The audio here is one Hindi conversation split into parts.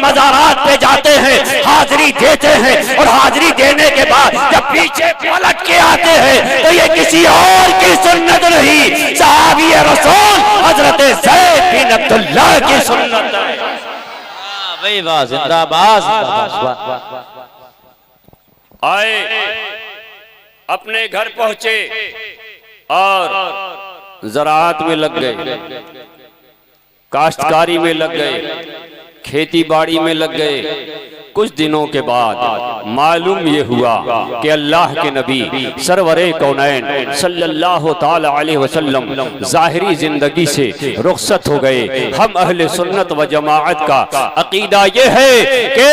मज़ारात पे जाते हैं, हाजिरी देते हैं, और हाजिरी देने के बाद जब पीछे पलट के आते हैं तो ये किसी और की सुन्नत नहीं, सहाबी रसूल हजरत ज़ैद बिन अब्दुल्लाह की सुन्नत है। भाई वाह, जिंदाबाद जिंदाबाद। आए, अपने घर पहुंचे और ज़राअत में लग गए, काश्तकारी में लग गए, खेती बाड़ी में लग गए। कुछ दिनों के बाद मालूम ये हुआ कि अल्लाह के नबी सरवरे कौनैन सल्लल्लाहु ताला अलैहि वसल्लम ज़ाहिरी जिंदगी से रुखसत हो गए। हम अहले सुन्नत व जमाअत का अकीदा ये है कि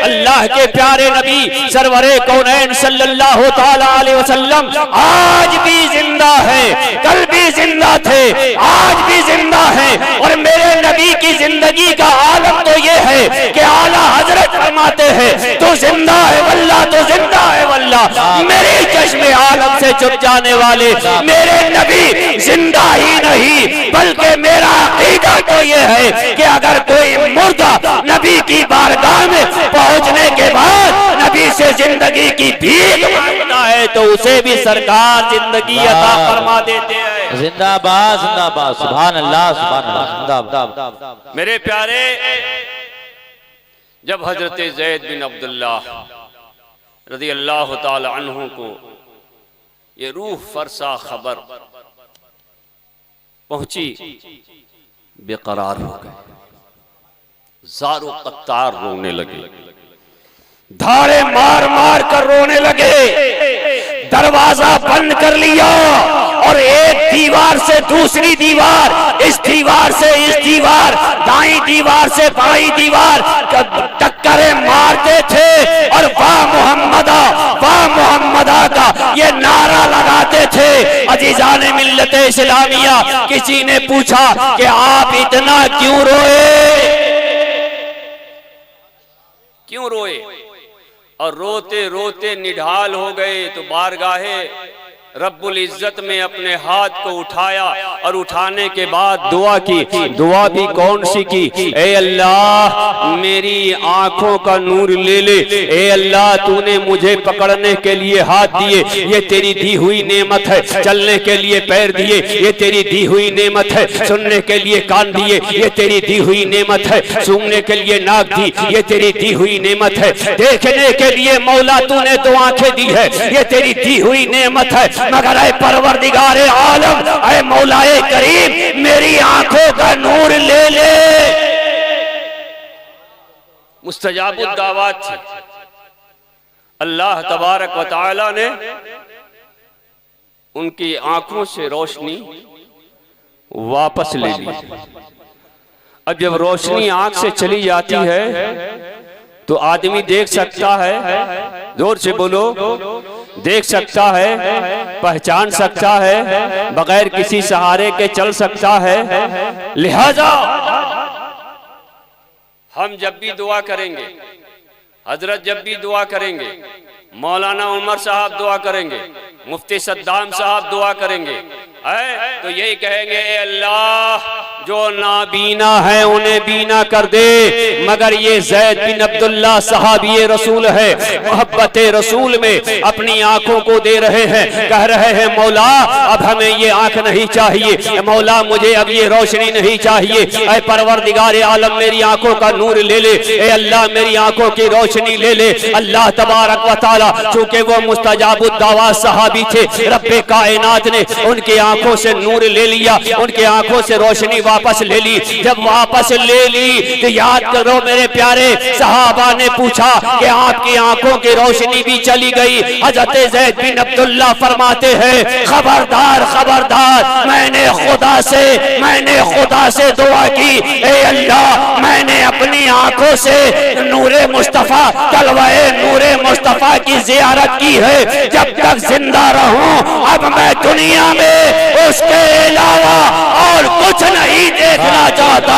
अल्लाह के प्यारे नबी सरवरे कौनैन सल्लल्लाहु ताला अलैहि वसल्लम आज भी जिंदा है, कल भी जिंदा थे, आज भी जिंदा है। और मेरे नबी की जिंदगी का आलम तो ये है कि आला हजरत फरमाते हैं तो जिंदा है वल्लाह, तो जिंदा है वल्लाह। मेरे चश्मे आलम से चुप जाने वाले मेरे नबी जिंदा ही नहीं, बल्कि मेरा अकीदा तो ये है कि अगर कोई मुर्दा नबी की बारगाह में पहुंचने के बाद नबी से जिंदगी की भीख मांगता है तो उसे भी सरकार जिंदगी अता फरमा देते हैं। जिंदाबाद जिंदाबाद, सुभान अल्लाह सुभान अल्लाह, जिंदाबाद। मेरे प्यारे, जब हजरत ज़ैद बिन अब्दुल्लाह रज़ी अल्लाह ताला अन्हु को ये रूह फरसा खबर पहुंची, बेकरार हो गए, ज़ारो कत्तार रोने लगे, धारे मार मार कर रोने लगे। दरवाजा बंद कर लिया और एक दीवार से दूसरी दीवार, इस दीवार से इस दीवार, दाईं दीवार से बाईं दीवार टक्करें मारते थे और वाह मोहम्मदा, वाह मोहम्मदा का ये नारा लगाते थे। अजीजान मिल्लत इस्लामिया, किसी ने पूछा कि आप इतना क्यों रोए, क्यों रोए? और रोते रोते निढाल हो गए तो बारगाहे रब्बुल इज्जत में अपने हाथ को उठाया और उठाने के बाद दुआ की। दुआ भी कौन सी की? ए अल्लाह मेरी आंखों का नूर ले ले, ए अल्लाह तूने मुझे पकड़ने के लिए हाथ दिए, ये तेरी दी हुई नेमत है। चलने के लिए पैर दिए, ये तेरी दी हुई नेमत है। सुनने के लिए कान दिए, ये तेरी दी हुई नेमत है। सूंघने के लिए नाक दी, ये तेरी दी हुई नेमत है। देखने के लिए मौला तूने तो आंखें दी है, ये तेरी दी हुई नेमत है। मगर ऐ परवरदिगारे आलम, ऐ मौलाए करीम मेरी आंखों का नूर ले ले। मुस्तजाबुद दावत थी। अल्लाह तबारक व तआला ने उनकी आंखों से रोशनी वापस ले ली। अब जब रोशनी आंख से चली जाती है तो आदमी देख सकता है, जोर से बोलो, देख सकता है, पहचान सकता है, बगैर किसी सहारे के चल सकता है। लिहाजा हम जब भी दुआ करेंगे, हजरत जब भी दुआ करेंगे, मौलाना उमर साहब दुआ करेंगे, मुफ्ती सद्दाम साहब दुआ करेंगे, तो यही कहेंगे ए अल्लाह जो नाबीना है उन्हें बीना कर दे। मगर ये ज़ैद बिन अब्दुल्लाह सहाबी रसूल है, मोहब्बत रसूल में अपनी आंखों को दे रहे हैं, कह रहे हैं मौला अब हमें ये आंख नहीं चाहिए, मौला मुझे अब ये रोशनी नहीं चाहिए, ऐ परवरदिगार आलम मेरी आंखों का नूर ले ले, ए अल्लाह मेरी आंखों की रोशनी ले ले। अल्लाह तबारक व तआला चूंकि वो मुस्तजाबुद दावा सहाबी थे, रब्बे कायनात ने उनकी आंखों से नूर ले लिया, उनकी आंखों से रोशनी वापस ले ली। जब वापस ले ली तो याद करो मेरे प्यारे, सहाबा ने पूछा कि आपकी आंखों की रोशनी भी चली गई। हजरत ज़ैद बिन अब्दुल्लाह फरमाते हैं खबरदार खबरदार, मैंने खुदा से दुआ की, ए अल्लाह मैंने अपनी आंखों से नूरे मुस्तफा, तलवाए नूरे मुस्तफा की जियारत की है। जब तक जिंदा रहूं अब मैं दुनिया में उसके अलावा और कुछ नहीं देखना चाहता।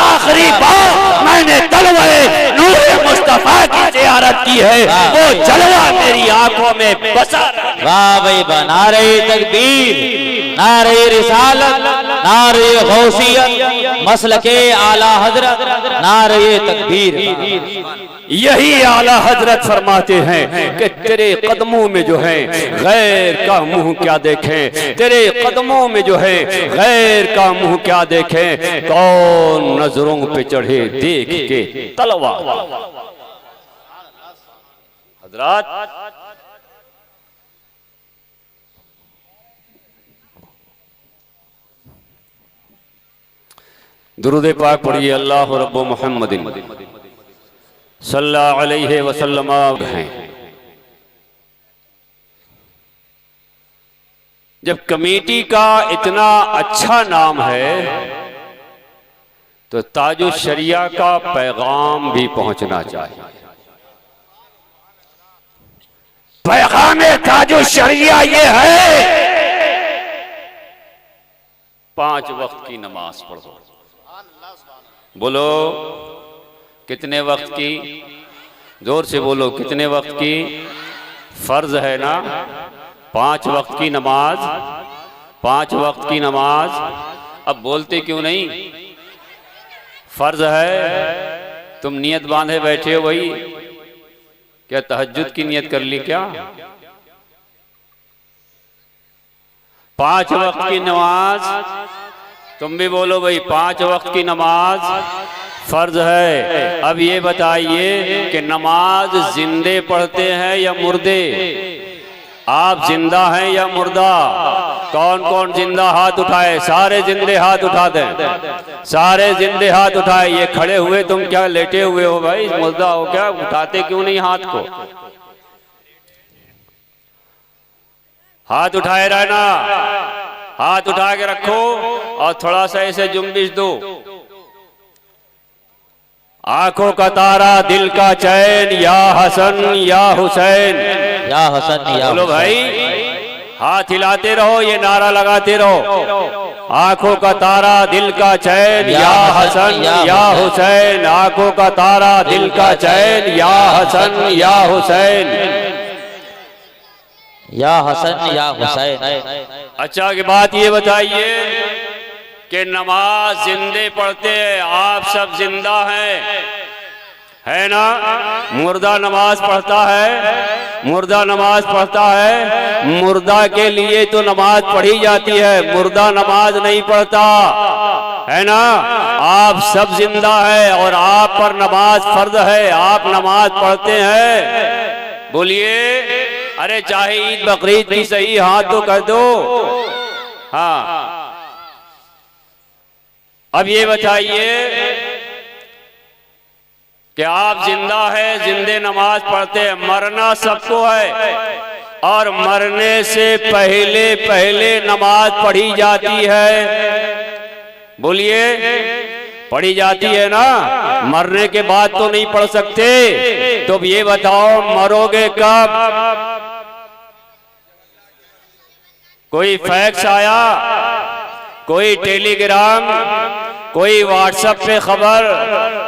आखिरी बार मैंने तलवाए नूरे मुस्तफा की जियारत की है, वो जलवा मेरी आंखों में बसा। वाह भाई वाह, नारे तकबीर, नारे रिसालत, नारे गौसियत, मसलके आला हजरत नारे तकबीर। यही आला हजरत फरमाते हैं कि तेरे कदमों में जो है गैर का मुंह क्या देखें, तेरे कदमों में जो है गैर का मुंह क्या देखें, कौन नजरों पे चढ़े देख के तलवार। हजरत दुरूद पाक पढ़िए, अल्लाह रब्बु मुहम्मदिन सल्लल्लाहु अलैहि वसल्लम हैं। जब कमेटी का इतना अच्छा नाम है तो ताजो शरिया का पैगाम भी पहुंचना चाहिए। पैगाम ताजो शरिया ये है, 5 वक्त की नमाज पढ़ो। बोलो कितने वक्त की? जोर से बोलो, कितने वक्त की? फर्ज है ना 5 वक्त की नमाज, 5 वक्त की नमाज। अब बोलते क्यों नहीं? फर्ज है। तुम नियत बांधे बैठे हो भाई, क्या तहज्जुद की नियत कर ली क्या? 5 वक्त की नमाज, तुम भी बोलो भाई 5 वक्त की नमाज फर्ज है। अब ये बताइए कि नमाज जिंदे पढ़ते हैं या मुर्दे? आप जिंदा हैं या मुर्दा? कौन कौन जिंदा हाथ उठाए? सारे जिंदे हाथ उठा दें, सारे जिंदे हाथ उठाए। ये खड़े हुए तुम क्या लेटे हुए हो भाई? मुर्दा हो क्या? उठाते क्यों नहीं हाथ को? हाथ उठाए रहना, हाथ उठा के रखो और थोड़ा सा ऐसे जुम्बिश दो। आंखों का तारा, दिल का चैन, या हसन या हुसैन, या हसन या बोलो भाई। हाथ हिलाते रहो, ये नारा लगाते रहो। आंखों का तारा, दिल का चैन, या हसन या हुसैन। आंखों का तारा, दिल का चैन, या हसन या हुसैन, या हसन या हुसैन। अच्छा की बात ये बताइए कि नमाज जिंदे पढ़ते हैं, आप सब जिंदा हैं, है ना? मुर्दा नमाज पढ़ता है, मुर्दा नमाज पढ़ता है। मुर्दा के लिए तो नमाज पढ़ी जाती है, मुर्दा नमाज नहीं पढ़ता, है ना? आप सब जिंदा है और आप पर नमाज फर्ज है, आप नमाज पढ़ते हैं। बोलिए, अरे चाहे ईद बकरीद की सही, हाथ तो कर दो। हाँ, अब ये बताइए कि आप जिंदा है, जिंदे नमाज पढ़ते हैं। मरना सबको है और मरने से पहले पहले नमाज पढ़ी जाती है। बोलिए, पढ़ी जाती है ना? मरने के बाद तो नहीं पढ़ सकते। तो ये बताओ मरोगे कब? कोई फैक्स आया, कोई टेलीग्राम, कोई व्हाट्सएप पे खबर,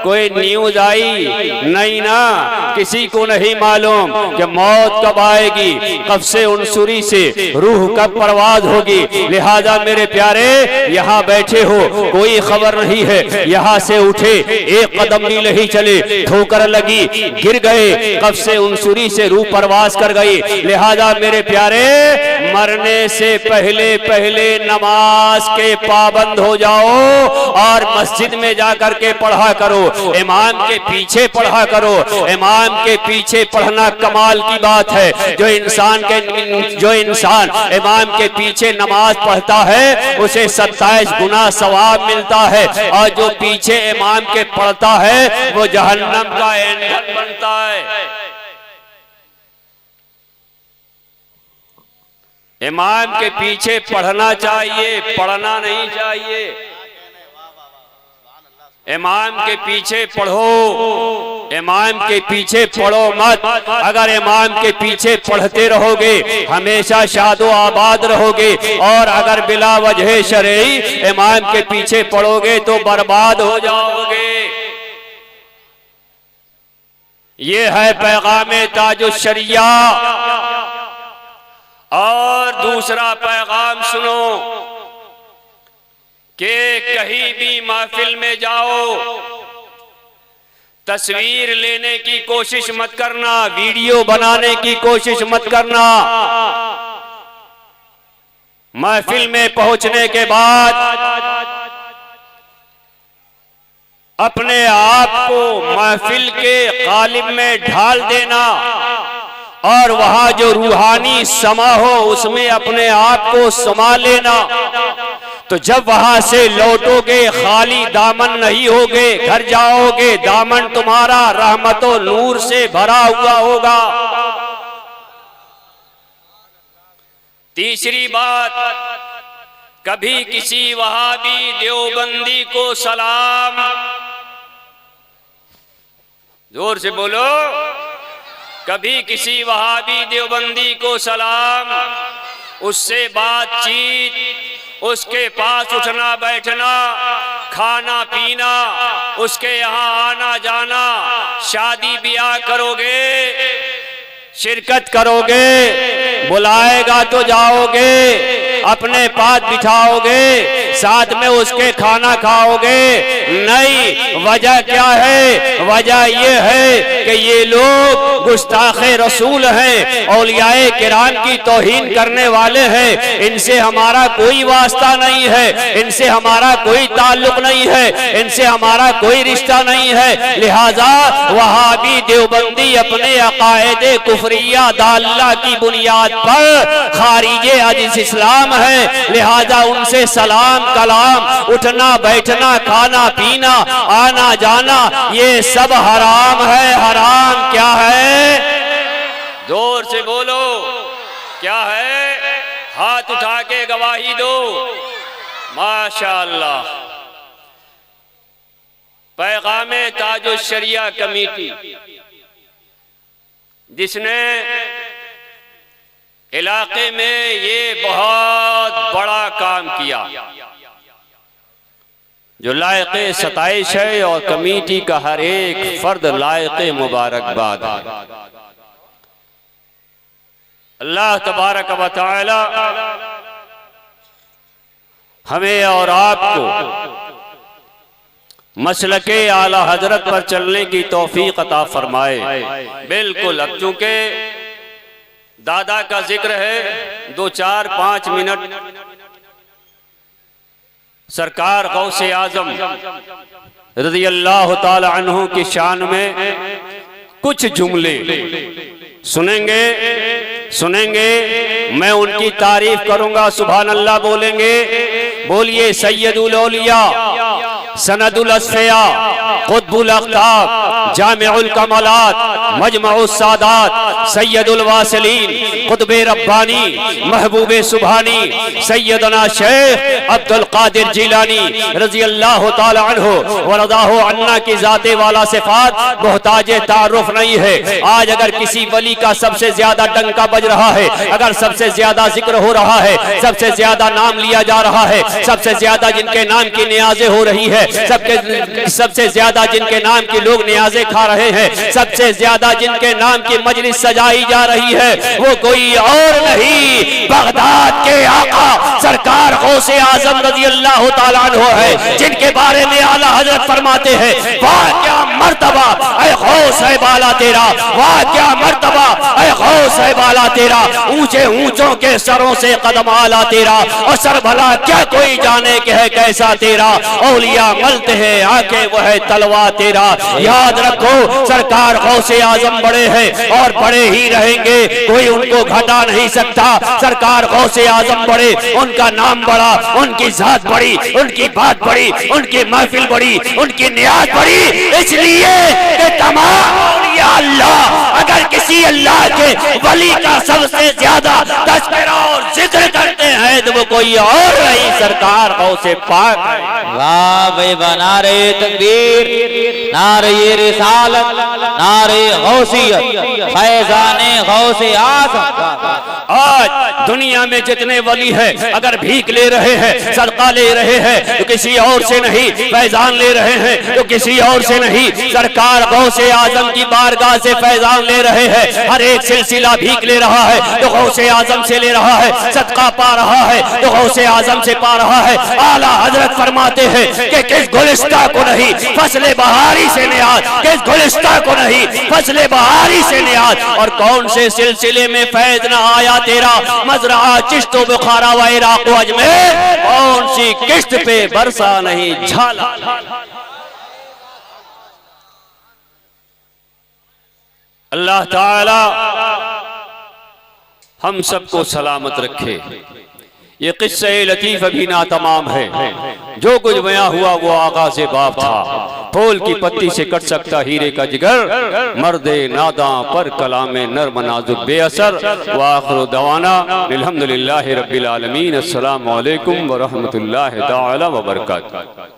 कोई न्यूज आई? नहीं ना, किसी को नहीं मालूम कि मौत कब आएगी, कब से उनसुरी से रूह कब परवाज होगी। लिहाजा मेरे प्यारे, यहाँ बैठे हो, कोई खबर नहीं है। यहाँ से उठे, एक कदम भी नहीं चले, ठोकर लगी, गिर गए, कब से उनसुरी से रूह परवाज कर गई। लिहाजा मेरे प्यारे, मरने से पहले पहले नमाज के पाबंद हो जाओ और मस्जिद में जाकर के पढ़ा करो, इमाम के पीछे पढ़ा करो। इमाम के पीछे पढ़ना कमाल की बात है। जो इंसान इमाम के पीछे नमाज पढ़ता है उसे 27 गुना सवाब मिलता है, और जो पीछे इमाम के पढ़ता है वो जहन्नम का ईंधन बनता है। इमाम के पीछे पढ़ना चाहिए, पढ़ना नहीं चाहिए। इमाम के पीछे पढ़ो, इमाम के पीछे पढ़ो मत। अगर इमाम के पीछे पढ़ते रहोगे हमेशा शादो आबाद रहोगे, और अगर बिला वजह शरई इमाम के पीछे पढ़ोगे तो बर्बाद हो जाओगे। ये है पैगाम ताजो शरिया। और दूसरा पैगाम सुनो, कि कहीं भी महफिल में जाओ तस्वीर लेने की कोशिश मत करना, वीडियो बनाने की कोशिश मत करना। महफिल में पहुंचने के बाद अपने आप को महफिल के कालिब में ढाल देना और वहां जो रूहानी समा हो उसमें अपने आप को समा लेना। तो जब वहां से लौटोगे खाली दामन नहीं होगे, घर जाओगे दामन तुम्हारा रहमतो नूर से भरा हुआ होगा। तीसरी बात, कभी किसी वहाबी देवबंदी को सलाम, जोर से बोलो, कभी किसी वहाबी देवबंदी को सलाम, उससे बातचीत, उसके पास उठना बैठना, खाना पीना, उसके यहाँ आना जाना, शादी ब्याह करोगे, शिरकत करोगे, बुलाएगा तो जाओगे, अपने पास बिठाओगे, साथ में उसके खाना खाओगे। नहीं, वजह क्या है? वजह यह है कि ये लोग गुस्ताखे रसूल हैं, औलियाए किराम की तौहीन करने वाले हैं। इनसे हमारा कोई वास्ता नहीं है, इनसे हमारा कोई ताल्लुक नहीं है, इनसे हमारा कोई रिश्ता नहीं है। लिहाजा वहाबी देवबंदी अपने अकायदे कुफरिया दाल्ला की बुनियाद पर खारिजे अज़ इस्लाम है। लिहाजा उनसे सलाम कलाम, उठना बैठना, खाना पीना, आना जाना, ये सब हराम है। हराम क्या है? जोर से बोलो, क्या है? हाथ उठा के गवाही दो। माशाअल्लाह। पैगामे ताजुश शरिया कमेटी जिसने इलाके में ये बहुत बड़ा काम किया, जो लायक़े सताइश है और कमेटी का हर एक फर्द लायक़े मुबारकबाद है। अल्लाह तबारक व तआला हमें और आपको मसलके आला हजरत पर चलने की तौफीक अता फरमाए। बिल्कुल, अब चूंकि दादा का जिक्र है, 2-4-5 मिनट सरकार गौसे आजम रज़ी अल्लाह ताला अन्हु की शान में कुछ जुमले सुनेंगे। मैं उनकी तारीफ करूंगा, सुभान अल्लाह बोलेंगे। बोलिए सैयदुल औलिया, सनदुल अस्फिया, कुतुबुल अख्ताब, जामिउल कमालात, मजमउस सादात, सैयदुल वासिलीन, कुतुबे रब्बानी, महबूबे सुभानी, सैयदना शेख अब्दुल कादिर जिलानी रज़ी अल्लाह ताला अन्हु व रज़ाहु अन्ना की जाते वाला सिफात मोहताजे तारुफ नहीं है। आज अगर किसी वली का सबसे ज्यादा डंका बज रहा है, अगर सबसे ज्यादा जिक्र हो रहा है, सबसे ज्यादा नाम लिया जा रहा है, सबसे ज्यादा जिनके नाम की नियाज़ें हो रही है, सबसे ज्यादा जिनके नाम की लोग नियाज़ें खा रहे हैं, सबसे ज्यादा जिनके नाम की मजलिस सजाई जा रही है, वो कोई और नहीं बगदाद के आका सरकार गौसे आजम रज़ी अल्लाह ताला अन्हु है, जिनके बारे में आला हजरत फरमाते हैं, वाह क्या मर्तबा ऐ गौस है बाला तेरा, वाह क्या मर्तबा ऐ गौस है बाला तेरा, ऊंचे ऊंचों के सरों से कदम आला तेरा, और सर भला क्या कोई जाने के है कैसा तेरा, औलिया मलते हैं आके वह है तलवा तेरा। याद रखो सरकार गौसे आजम बड़े हैं और बड़े ही रहेंगे, कोई उनको घटा नहीं सकता। सरकार गौसे आजम बड़े, उनका नाम बड़ा, उनकी जात बड़ी, उनकी बात बड़ी, उनकी महफिल बड़ी, उनकी नियाज बड़ी, इसलिए कि तमाम औलिया अल्लाह अगर किसी अल्लाह के वली का सबसे ज्यादा तज़किरा और जिक्र करते हैं तो वो कोई और नहीं, सरकार गौसे पाक है। वाह भाई, नारे तकबीर, नारे रिसालत, नारे गौसियत, फैज़ाने गौसे आज़म। आज दुनिया में जितने वली हैं अगर भीख ले रहे हैं, सदका ले रहे हैं तो किसी और से नहीं, फैजान ले रहे हैं तो किसी और से नहीं, सरकार गौसे आजम की बारगाह से फैजान ले रहे रहे हैं, हर एक सिलसिला भीख ले रहा है तो गौसे आजम से ले रहा है, सदका पा रहा है तो गौसे आजम से पा रहा है। आला हजरत फरमाते हैं कि किस गुलिस्ता को नहीं फसले बहारी से नियाज, किस गुलिस्ता को नहीं फसले बहारी से नियाज। और कौन से सिलसिले में फैज न आया तेरा, मजरा चिश्तो बुखारा व इराक अजमेर, कौन सी किश्त पे बरसा नहीं झाला। अल्लाह ताला हम सबको सलामत रखे। ये किस्सा लतीफ अभी ना तमाम है, जो कुछ बयां हुआ वो आगा से बाप था। फूल की पत्ती से कट सकता हीरे का जिगर, मर्दे नादा पर कलामे नर्म नाजुक बेअसर। व आखिर दवाना अल्हम्दुलिल्लाहि रब्बिल आलमीन। अस्सलामु अलैकुम व रहमतुल्लाहि तआला व बरकातुहू।